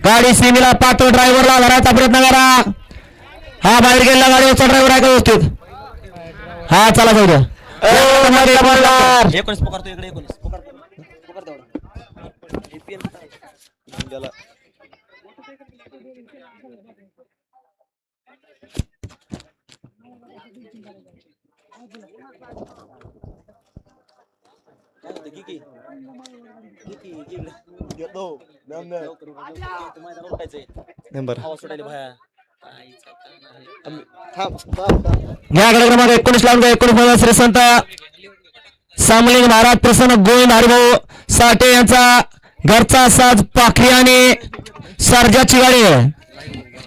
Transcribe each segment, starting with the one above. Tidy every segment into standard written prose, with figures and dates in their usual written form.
गाडी सीमेला पात्र ड्रायव्हरला धरायचा प्रयत्न करा. हा बाहेर गेलेला गाडीवरचा ड्रायव्हर आहे का व्यवस्थित. हा चला जाऊ द्या. 19 पकडतो इकडे 19 पकड तेवढा एपीएल गेला. याकडे क्रमांक 19 लावून 19 श्री संत सामलिंग महाराज प्रसन्न गोविंद हरिभाऊ साठे यांचा घरचा साज पाखरी आणि सर्जाची गाडी आहे.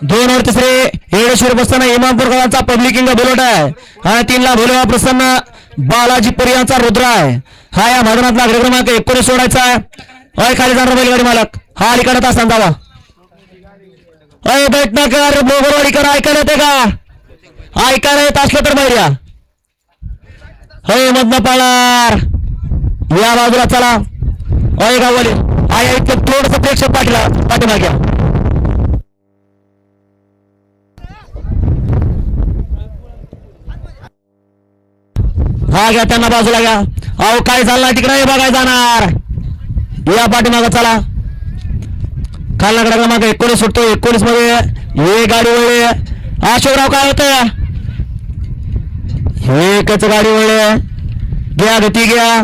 2 वर तिसरे येडेश्वर बसताना इमामपूरकरांचा पब्लिकिंग बोलवट आहे आणि 3 ला भोलेवा प्रसन्न बालाजी पुरी यांचा रुद्र आहे. हा या मैदानातला आकडे क्रमांक 19 सोडायचा आहे. अय खाली जाणार बैलगाडी मालक हा अलीकडे तास जावा. अय बैठनाकर मोगरवाडीकर ऐकायला येते का. ऐकायला येत असलं तर बाहेर या. होय मधनं पाळणार या बाजूला चला. अय गावले आया इतकं थोडस प्रेक्षक पाठीमाग्या. हा घ्या त्यांना बाजूला घ्या. अहो काय झालं तिकडे बघाय जाणार या पाठीमागा चला. खालनाकडे क्रमांक 19 सुटतो. 19 मध्ये हे गाडी वळले. अशोकराव काय होतं एकच गाडी वळले. घ्या गती घ्या.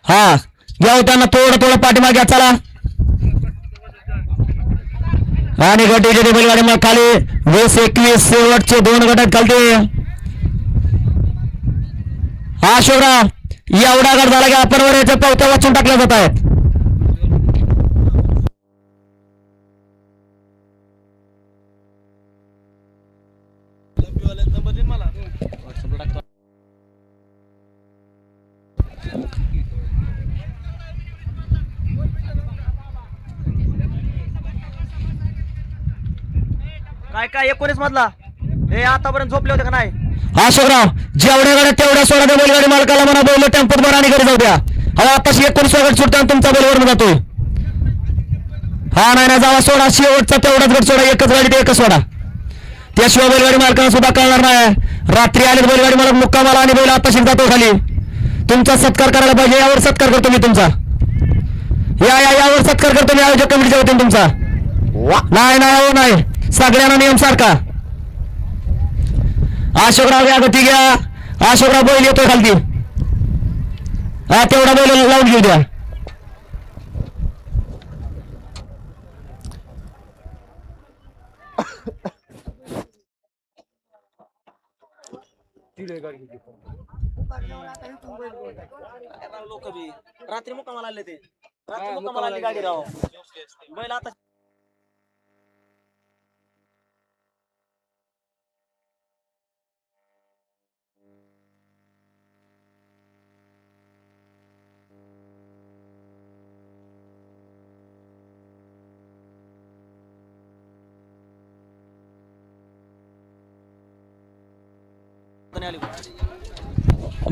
हा घ्या त्यांना थोडं पाठीमागे चला. आणि गट विजेते बैलगाडी मग खाली 20-21 शेवटचे 2 गटात खालते. हा शिवराव एवढा गट झाला की आपण वर याच्या पावत्या वाचून टाकल्या जात आहेत. काय 19 मधला हे आतापर्यंत झोपले होते का नाही. हा शिवराव जेवढ्या गाड्या तेवढ्या सोडा त्या बैलगाडी मालकाला म्हणा बैल टेम्पोत भरा आणि घरी जाऊ द्या. हा आताशी 19 गट सुटता तुमचा बैलवर जातोय. हा नाही जावा सोडा शेवटचा तेवढाच गट सोडा. एकच गाडी ते एकच सोडा. त्याशिवाय बैलगाडी मालकांना सुद्धा कळणार नाही. रात्री आले बैलगाडी मालक मुक्कामाला आणि बैल आताशी जातो खाली. तुमचा सत्कार करायला पाहिजे. यावर सत्कार करतो मी तुमचा. यावर सत्कार करतो मी आयोजक कमिटीच्या वतीने तुमचा. नाही नाही सगळ्यांना नियम सारखा. अशोकराव घ्या गती घ्या. अशोकराव बैल येतोय खालती. हा तेवढा बैल लावून घेऊ द्या. लोक बी रात्री मुक्कामाला आले ते. रात्री मुक्कामाला आली गाडी राव बैल आता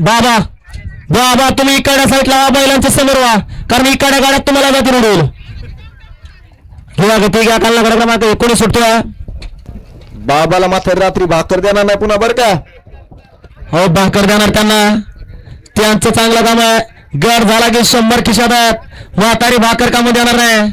बाबा बाबा तुम्ही इकडच्या साईडला बैलांच्या समोर व्हा कारण इकडच्या गाड्यात तुम्हाला जाती उडवल. किंवा गती घ्या. कालनाकडे क्रमांक 19 सुटतोय. बाबाला मात्र रात्री भाकर देणार नाही पुन्हा बरं का. हो भाकर देणार त्यांना. त्यांचं चांगलं काम आहे. गड झाला की 100 खिशात आहेत. म्हातारी भाकर कामं देणार नाही.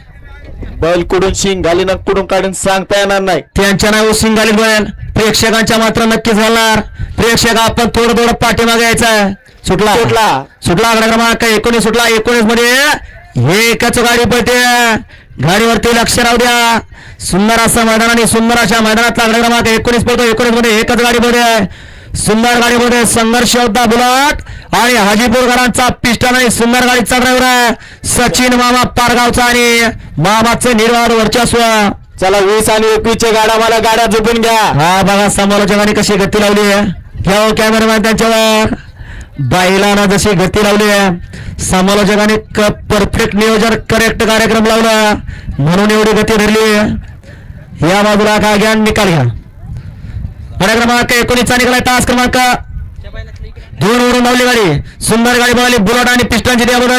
बैल कुडून शिंग घाली ना कुडून काढून सांगता येणार नाही. त्यांच्या नाव शिंगाली बैल प्रेक्षकांच्या मात्र नक्कीच घालणार. प्रेक्षक आपण थोडं पाठीमागे यायचं. सुटला आकडा क्रमांक 19 सुटला. 19 मध्ये एकच गाडी पळते. गाडीवरती लक्ष राहू द्या. सुंदर असं मैदान आणि सुंदर अशा मैदानातला आकडा क्रमांक 19 पळतो. 19 मध्ये एकच गाडी पळते. सुंदर गाडीमध्ये संघर्ष योद्धा बुलाट आणि हाजीपूरकरांचा पिस्टन आणि सुंदर गाडीचा ड्रायव्हर आहे सचिन मामा पारगावचा आणि मामाचे निर्वाध वर्चस्व. चला 20 आणि 21 गाड्या मला गाड्या झोपून घ्या. हा बघा समालोचकांनी कशी गती लावली आहे. घ्या कॅमेरामॅन त्यांच्यावर. बैलांना जशी गती लावली आहे समालोचकांनी परफेक्ट नियोजन करेक्ट कार्यक्रम लावला म्हणून एवढी गती धरली आहे. या बाजूला काय घ्या निकाल घ्या. क्रमांक 19 चा निकाल तास क्रमांक धुवून उडून धावली गाडी. सुंदर गाडी पळाली. बुलेट आणि पिस्टनची त्यामध्ये